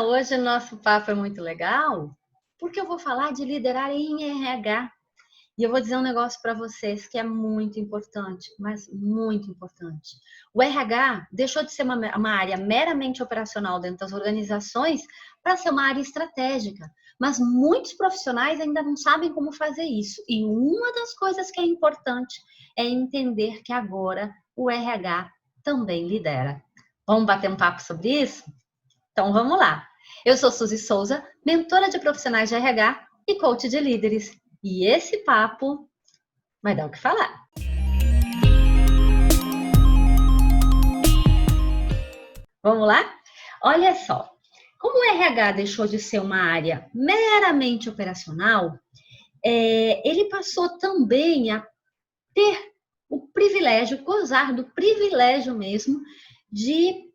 Hoje o nosso papo é muito legal, porque eu vou falar de liderar em RH. E eu vou dizer um negócio para vocês que é muito importante, mas muito importante. O RH deixou de ser uma área meramente operacional dentro das organizações para ser uma área estratégica. Mas muitos profissionais ainda não sabem como fazer isso. E uma das coisas que é importante é entender que agora o RH também lidera. Vamos bater um papo sobre isso? Então vamos lá. Eu sou Suzy Souza, mentora de profissionais de RH e coach de líderes. E esse papo vai dar o que falar. Vamos lá? Olha só, como o RH deixou de ser uma área meramente operacional, ele passou também a ter o privilégio, gozar do privilégio mesmo de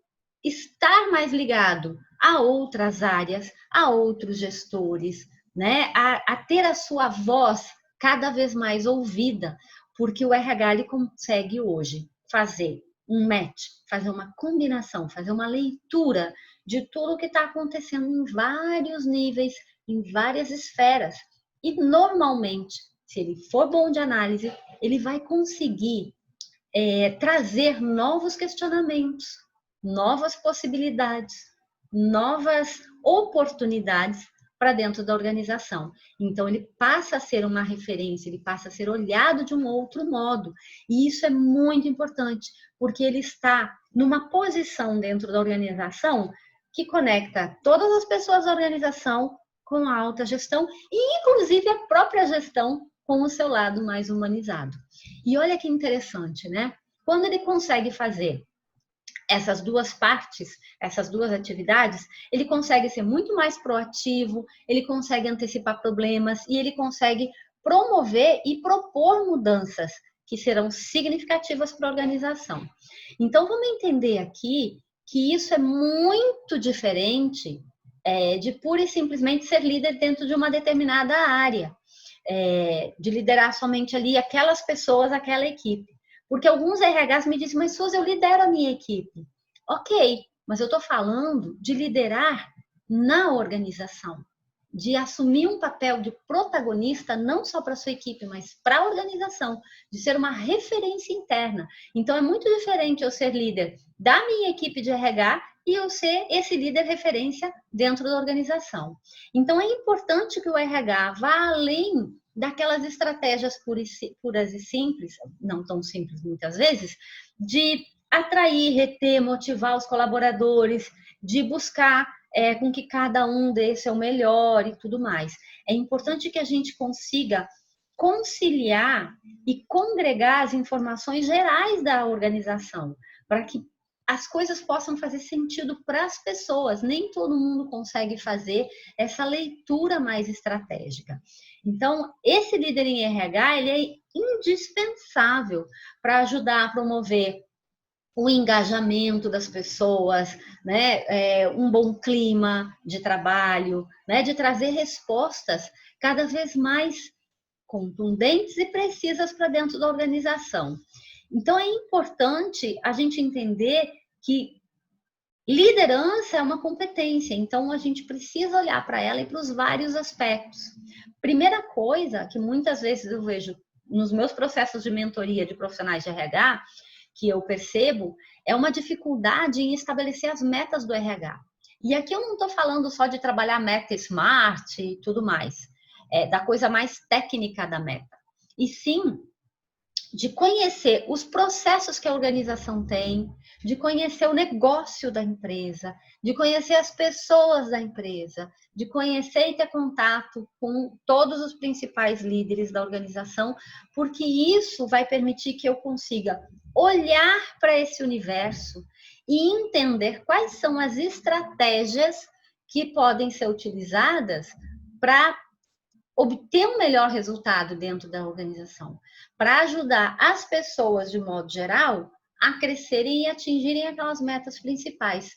estar mais ligado a outras áreas, a outros gestores, né? A ter a sua voz cada vez mais ouvida, porque o RH ele consegue hoje fazer um match, fazer uma combinação, fazer uma leitura de tudo o que está acontecendo em vários níveis, em várias esferas. E normalmente, se ele for bom de análise, ele vai conseguir trazer novos questionamentos, novas possibilidades, novas oportunidades para dentro da organização. Então, ele passa a ser uma referência, ele passa a ser olhado de um outro modo. E isso é muito importante, porque ele está numa posição dentro da organização que conecta todas as pessoas da organização com a alta gestão e, inclusive, a própria gestão com o seu lado mais humanizado. E olha que interessante, né? Quando ele consegue fazer essas duas partes, essas duas atividades, ele consegue ser muito mais proativo, ele consegue antecipar problemas e ele consegue promover e propor mudanças que serão significativas para a organização. Então, vamos entender aqui que isso é muito diferente de pura e simplesmente ser líder dentro de uma determinada área, de liderar somente ali aquelas pessoas, aquela equipe. Porque alguns RHs me dizem, mas Suzy, eu lidero a minha equipe. Ok, mas eu estou falando de liderar na organização, de assumir um papel de protagonista não só para a sua equipe, mas para a organização, de ser uma referência interna. Então é muito diferente eu ser líder da minha equipe de RH e eu ser esse líder referência dentro da organização. Então é importante que o RH vá além daquelas estratégias puras e simples, não tão simples muitas vezes, de atrair, reter, motivar os colaboradores, de buscar com que cada um dê seu melhor e tudo mais. É importante que a gente consiga conciliar e congregar as informações gerais da organização, para que as coisas possam fazer sentido para as pessoas. Nem todo mundo consegue fazer essa leitura mais estratégica. Então, esse líder em RH, ele é indispensável para ajudar a promover o engajamento das pessoas, né? Um bom clima de trabalho, né? De trazer respostas cada vez mais contundentes e precisas para dentro da organização. Então, é importante a gente entender que liderança é uma competência, então a gente precisa olhar para ela e para os vários aspectos. Primeira coisa que muitas vezes eu vejo nos meus processos de mentoria de profissionais de RH, que eu percebo, é uma dificuldade em estabelecer as metas do RH. E aqui eu não estou falando só de trabalhar meta smart e tudo mais, da coisa mais técnica da meta, e sim de conhecer os processos que a organização tem, de conhecer o negócio da empresa, de conhecer as pessoas da empresa, de conhecer e ter contato com todos os principais líderes da organização, porque isso vai permitir que eu consiga olhar para esse universo e entender quais são as estratégias que podem ser utilizadas para obter um melhor resultado dentro da organização, para ajudar as pessoas, de modo geral, a crescerem e atingirem aquelas metas principais.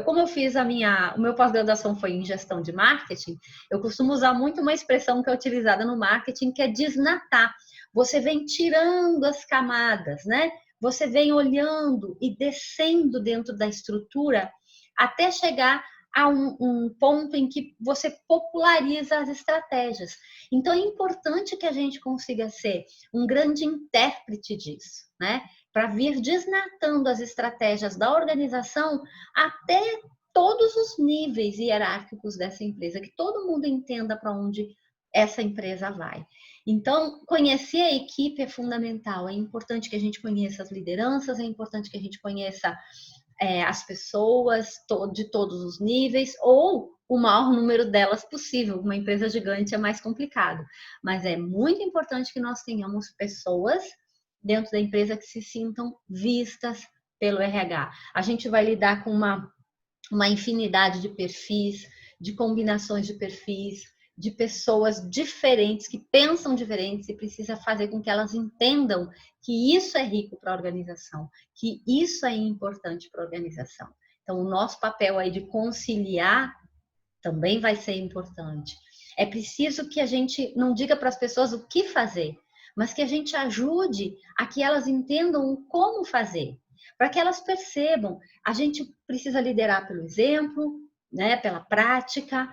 Como eu fiz o meu pós-graduação foi em gestão de marketing, eu costumo usar muito uma expressão que é utilizada no marketing, que é desnatar. Você vem tirando as camadas, né? Você vem olhando e descendo dentro da estrutura até chegar a um ponto em que você populariza as estratégias. Então, é importante que a gente consiga ser um grande intérprete disso, né? Para vir desnatando as estratégias da organização até todos os níveis hierárquicos dessa empresa, que todo mundo entenda para onde essa empresa vai. Então, conhecer a equipe é fundamental. É importante que a gente conheça as lideranças, é importante que a gente conheça as pessoas de todos os níveis, ou o maior número delas possível. Uma empresa gigante é mais complicado, mas é muito importante que nós tenhamos pessoas dentro da empresa que se sintam vistas pelo RH. A gente vai lidar com uma infinidade de perfis, de combinações de perfis, de pessoas diferentes, que pensam diferentes, e precisa fazer com que elas entendam que isso é rico para a organização, que isso é importante para a organização. Então, o nosso papel aí de conciliar também vai ser importante. É preciso que a gente não diga para as pessoas o que fazer, mas que a gente ajude a que elas entendam como fazer, para que elas percebam. A gente precisa liderar pelo exemplo, né, pela prática,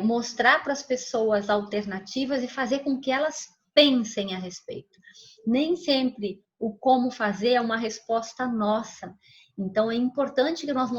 mostrar para as pessoas alternativas e fazer com que elas pensem a respeito. Nem sempre o como fazer é uma resposta nossa. Então, é importante que nós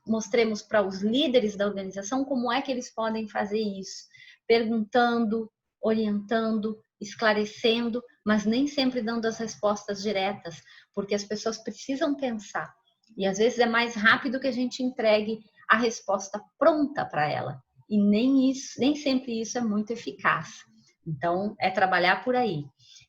mostremos para os líderes da organização como é que eles podem fazer isso, perguntando, orientando, esclarecendo, mas nem sempre dando as respostas diretas, porque as pessoas precisam pensar. E às vezes é mais rápido que a gente entregue a resposta pronta para ela. E nem sempre isso é muito eficaz. Então, é trabalhar por aí.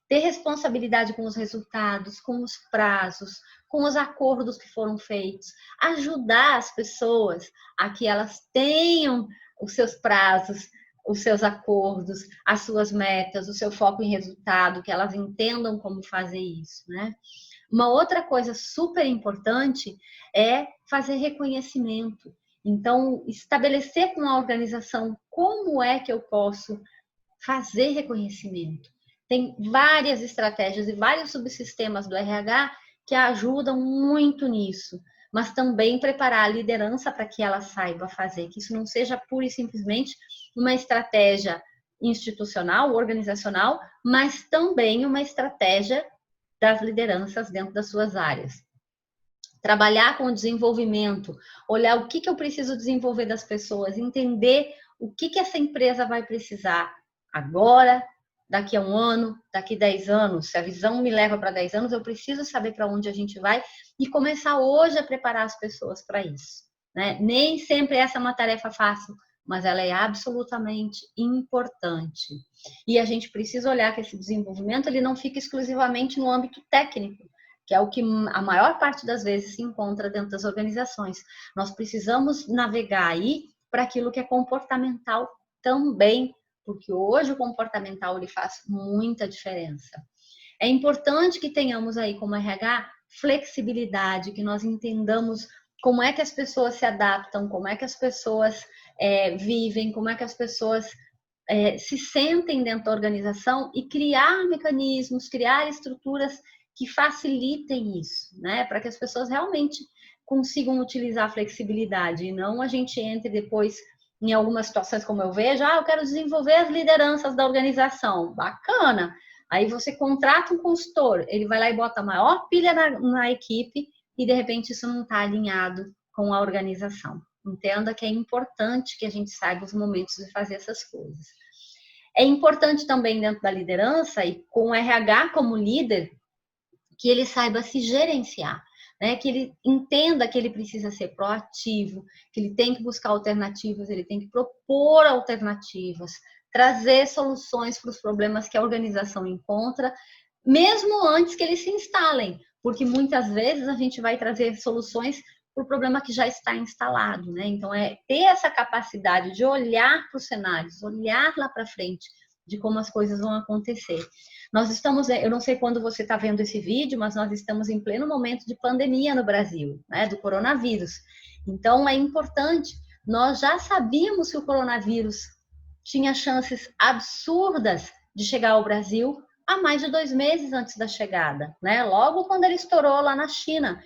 Ter responsabilidade com os resultados, com os prazos, com os acordos que foram feitos, ajudar as pessoas a que elas tenham os seus prazos, os seus acordos, as suas metas, o seu foco em resultado, que elas entendam como fazer isso, né? Uma outra coisa super importante é fazer reconhecimento. Então, estabelecer com a organização como é que eu posso fazer reconhecimento. Tem várias estratégias e vários subsistemas do RH que ajudam muito nisso, mas também preparar a liderança para que ela saiba fazer, que isso não seja pura e simplesmente uma estratégia institucional, organizacional, mas também uma estratégia das lideranças dentro das suas áreas. Trabalhar com o desenvolvimento, olhar o que eu preciso desenvolver das pessoas, entender o que essa empresa vai precisar agora, daqui a 1 ano, daqui a 10 anos. Se a visão me leva para 10 anos, eu preciso saber para onde a gente vai e começar hoje a preparar as pessoas para isso, né? Nem sempre essa é uma tarefa fácil, mas ela é absolutamente importante. E a gente precisa olhar que esse desenvolvimento ele não fica exclusivamente no âmbito técnico, que é o que a maior parte das vezes se encontra dentro das organizações. Nós precisamos navegar aí para aquilo que é comportamental também, porque hoje o comportamental ele faz muita diferença. É importante que tenhamos aí como RH flexibilidade, que nós entendamos como é que as pessoas se adaptam, como é que as pessoas vivem, como é que as pessoas se sentem dentro da organização e criar mecanismos, criar estruturas que facilitem isso, né? Para que as pessoas realmente consigam utilizar a flexibilidade e não a gente entre depois em algumas situações como eu vejo, eu quero desenvolver as lideranças da organização, bacana. Aí você contrata um consultor, ele vai lá e bota a maior pilha na equipe e de repente isso não está alinhado com a organização. Entenda que é importante que a gente saiba os momentos de fazer essas coisas. É importante também dentro da liderança e com o RH como líder, que ele saiba se gerenciar, né? Que ele entenda que ele precisa ser proativo, que ele tem que buscar alternativas, ele tem que propor alternativas, trazer soluções para os problemas que a organização encontra, mesmo antes que eles se instalem, porque muitas vezes a gente vai trazer soluções para o problema que já está instalado, né? Então, é ter essa capacidade de olhar para os cenários, olhar lá para frente, de como as coisas vão acontecer. Nós estamos, eu não sei quando você está vendo esse vídeo, mas nós estamos em pleno momento de pandemia no Brasil, né, do coronavírus. Então, é importante, nós já sabíamos que o coronavírus tinha chances absurdas de chegar ao Brasil há mais de 2 meses antes da chegada, né? Logo quando ele estourou lá na China.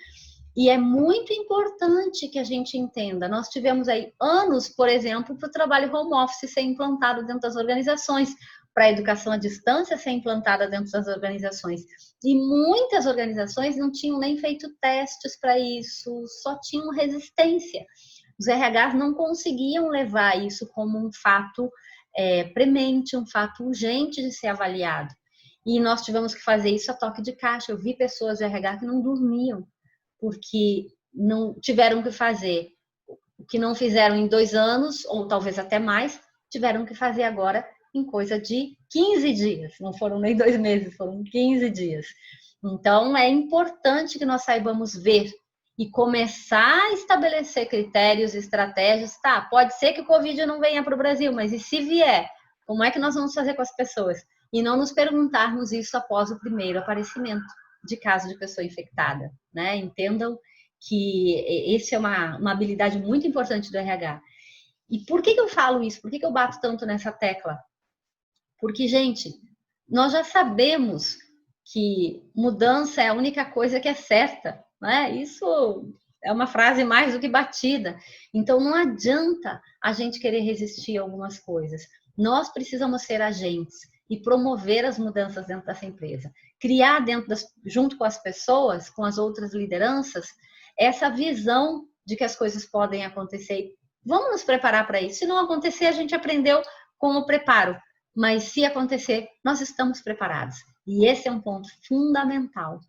E é muito importante que a gente entenda. Nós tivemos aí anos, por exemplo, para o trabalho home office ser implantado dentro das organizações, para a educação à distância ser implantada dentro das organizações. E muitas organizações não tinham nem feito testes para isso, só tinham resistência. Os RHs não conseguiam levar isso como um fato premente, um fato urgente de ser avaliado. E nós tivemos que fazer isso a toque de caixa. Eu vi pessoas de RH que não dormiam, porque não tiveram que fazer o que não fizeram em 2 anos, ou talvez até mais, tiveram que fazer agora em coisa de 15 dias. Não foram nem 2 meses, foram 15 dias. Então, é importante que nós saibamos ver e começar a estabelecer critérios, estratégias. Tá, pode ser que o Covid não venha para o Brasil, mas e se vier? Como é que nós vamos fazer com as pessoas? E não nos perguntarmos isso após o primeiro aparecimento de caso de pessoa infectada, né? Entendam que esse é uma habilidade muito importante do RH. E por que eu falo isso? Por que eu bato tanto nessa tecla? Porque, gente, nós já sabemos que mudança é a única coisa que é certa, né? Isso é uma frase mais do que batida. Então, não adianta a gente querer resistir a algumas coisas. Nós precisamos ser agentes e promover as mudanças dentro dessa empresa. Criar junto com as pessoas, com as outras lideranças, essa visão de que as coisas podem acontecer. Vamos nos preparar para isso. Se não acontecer, a gente aprendeu com o preparo. Mas se acontecer, nós estamos preparados. E esse é um ponto fundamental.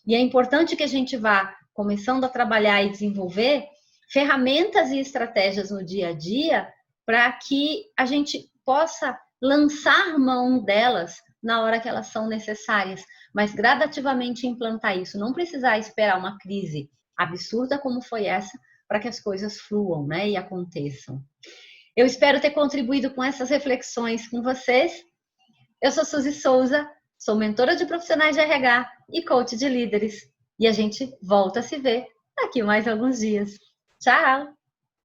E é importante que a gente vá começando a trabalhar e desenvolver ferramentas e estratégias no dia a dia para que a gente possa lançar mão delas na hora que elas são necessárias, mas gradativamente implantar isso. Não precisar esperar uma crise absurda como foi essa para que as coisas fluam, né, e aconteçam. Eu espero ter contribuído com essas reflexões com vocês. Eu sou Suzy Souza, sou mentora de profissionais de RH e coach de líderes. E a gente volta a se ver daqui mais alguns dias. Tchau!